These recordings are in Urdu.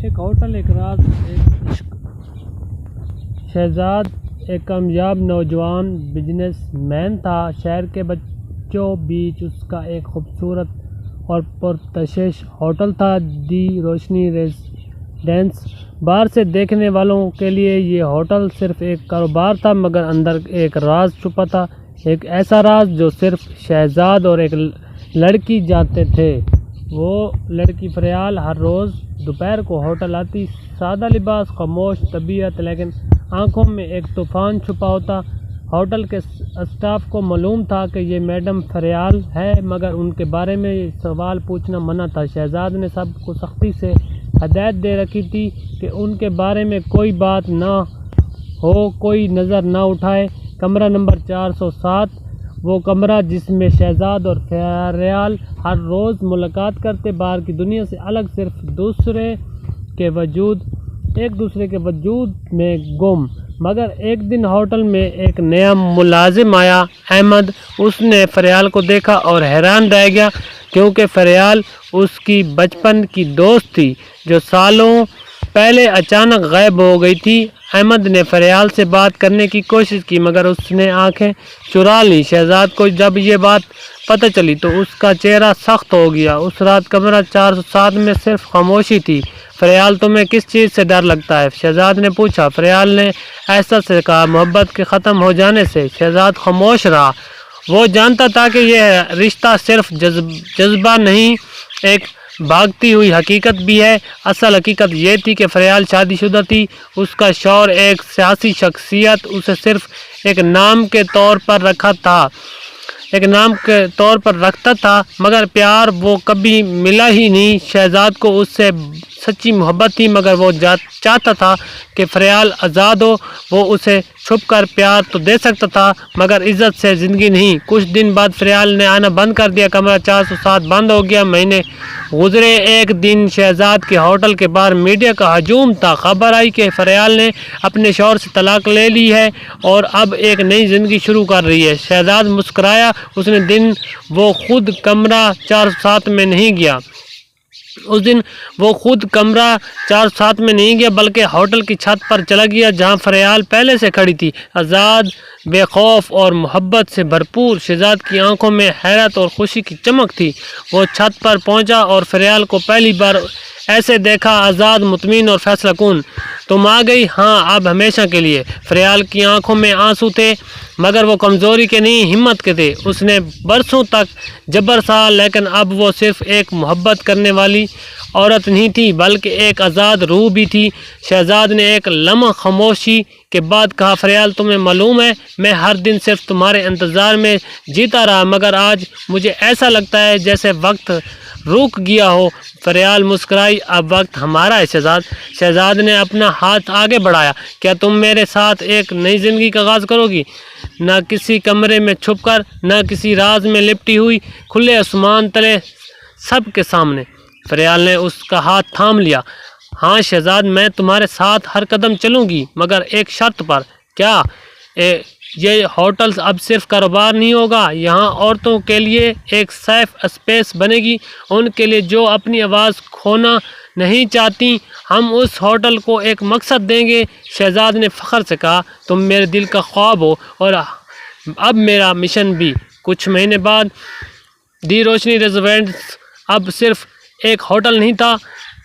ایک ہوٹل، ایک راز، ایک عشق۔ شہزاد ایک کامیاب نوجوان بزنس مین تھا۔ شہر کے بچوں بیچ اس کا ایک خوبصورت اور پرکشش ہوٹل تھا، دی روشنی ریزیڈنس۔ باہر سے دیکھنے والوں کے لیے یہ ہوٹل صرف ایک کاروبار تھا، مگر اندر ایک راز چھپا تھا، ایک ایسا راز جو صرف شہزاد اور ایک لڑکی جانتے تھے۔ وہ لڑکی فریال ہر روز دوپہر کو ہوٹل آتی، سادہ لباس، خاموش طبیعت، لیکن آنکھوں میں ایک طوفان چھپا ہوتا۔ ہوٹل کے اسٹاف کو معلوم تھا کہ یہ میڈم فریال ہے، مگر ان کے بارے میں سوال پوچھنا منع تھا۔ شہزاد نے سب کو سختی سے ہدایت دے رکھی تھی کہ ان کے بارے میں کوئی بات نہ ہو، کوئی نظر نہ اٹھائے۔ کمرہ نمبر 407، وہ کمرہ جس میں شہزاد اور فریال ہر روز ملاقات کرتے، باہر کی دنیا سے الگ، صرف ایک دوسرے کے وجود میں گم۔ مگر ایک دن ہوٹل میں ایک نیا ملازم آیا، احمد۔ اس نے فریال کو دیکھا اور حیران رہ گیا، کیونکہ فریال اس کی بچپن کی دوست تھی جو سالوں پہلے اچانک غائب ہو گئی تھی۔ احمد نے فریال سے بات کرنے کی کوشش کی، مگر اس نے آنکھیں چرا لیں۔ شہزاد کو جب یہ بات پتہ چلی تو اس کا چہرہ سخت ہو گیا۔ اس رات کمرہ 407 میں صرف خاموشی تھی۔ فریال، تمہیں کس چیز سے ڈر لگتا ہے؟ شہزاد نے پوچھا۔ فریال نے احساس سے کہا، محبت کے ختم ہو جانے سے۔ شہزاد خاموش رہا۔ وہ جانتا تھا کہ یہ رشتہ صرف جذبہ نہیں، ایک بھاگتی ہوئی حقیقت بھی ہے۔ اصل حقیقت یہ تھی کہ فریال شادی شدہ تھی۔ اس کا شوہر ایک سیاسی شخصیت اسے صرف ایک نام کے طور پر رکھتا تھا، مگر پیار وہ کبھی ملا ہی نہیں۔ شہزاد کو اس سے سچی محبت تھی، مگر وہ چاہتا تھا کہ فریال آزاد ہو۔ وہ اسے چھپ کر پیار تو دے سکتا تھا، مگر عزت سے زندگی نہیں۔ کچھ دن بعد فریال نے آنا بند کر دیا، کمرہ 407 بند ہو گیا۔ مہینے گزرے۔ ایک دن شہزاد کے ہوٹل کے باہر میڈیا کا ہجوم تھا۔ خبر آئی کہ فریال نے اپنے شوہر سے طلاق لے لی ہے اور اب ایک نئی زندگی شروع کر رہی ہے۔ شہزاد مسکرایا۔ اس دن وہ خود کمرہ 407 میں نہیں گیا، بلکہ ہوٹل کی چھت پر چلا گیا جہاں فریال پہلے سے کھڑی تھی، آزاد، بے خوف اور محبت سے بھرپور۔ شہزاد کی آنکھوں میں حیرت اور خوشی کی چمک تھی۔ وہ چھت پر پہنچا اور فریال کو پہلی بار ایسے دیکھا، آزاد، مطمئن اور فیصلہ کن۔ تم آ گئی؟ ہاں، اب ہمیشہ کے لیے۔ فریال کی آنکھوں میں آنسو تھے، مگر وہ کمزوری کے نہیں، ہمت کے تھے۔ اس نے برسوں تک جبر سہا، لیکن اب وہ صرف ایک محبت کرنے والی عورت نہیں تھی، بلکہ ایک آزاد روح بھی تھی۔ شہزاد نے ایک لمحہ خاموشی کے بعد کہا، فریال، تمہیں معلوم ہے میں ہر دن صرف تمہارے انتظار میں جیتا رہا، مگر آج مجھے ایسا لگتا ہے جیسے وقت رک گیا ہو۔ فریال مسکرائی۔ اب وقت ہمارا ہے شہزاد۔ شہزاد نے اپنا ہاتھ آگے بڑھایا۔ کیا تم میرے ساتھ ایک نئی زندگی کا آغاز کرو گی؟ نہ کسی کمرے میں چھپ کر، نہ کسی راز میں لپٹی ہوئی، کھلے آسمان تلے، سب کے سامنے۔ فریال نے اس کا ہاتھ تھام لیا۔ ہاں شہزاد، میں تمہارے ساتھ ہر قدم چلوں گی، مگر ایک شرط پر۔ کیا؟ یہ ہوٹل اب صرف کاروبار نہیں ہوگا، یہاں عورتوں کے لیے ایک سیف اسپیس بنے گی، ان کے لیے جو اپنی آواز کھونا نہیں چاہتی۔ ہم اس ہوٹل کو ایک مقصد دیں گے۔ شہزاد نے فخر سے کہا، تم میرے دل کا خواب ہو اور اب میرا مشن بھی۔ کچھ مہینے بعد دی روشنی ریزیڈنس اب صرف ایک ہوٹل نہیں تھا،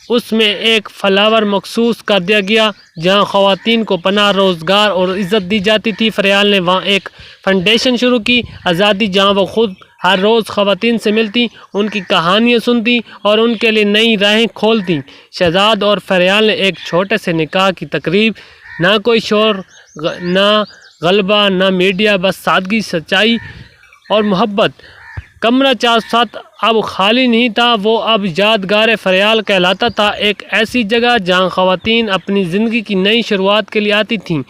اس میں ایک فلاور مخصوص کر دیا گیا جہاں خواتین کو پناہ، روزگار اور عزت دی جاتی تھی۔ فریال نے وہاں ایک فاؤنڈیشن شروع کی، آزادی، جہاں وہ خود ہر روز خواتین سے ملتی، ان کی کہانیاں سنتی اور ان کے لیے نئی راہیں کھولتی۔ شہزاد اور فریال نے ایک چھوٹے سے نکاح کی تقریب، نہ کوئی شور، نہ غلبہ، نہ میڈیا، بس سادگی، سچائی اور محبت۔ کمرہ 407 اب خالی نہیں تھا، وہ اب یادگار فریال کہلاتا تھا، ایک ایسی جگہ جہاں خواتین اپنی زندگی کی نئی شروعات کے لیے آتی تھیں۔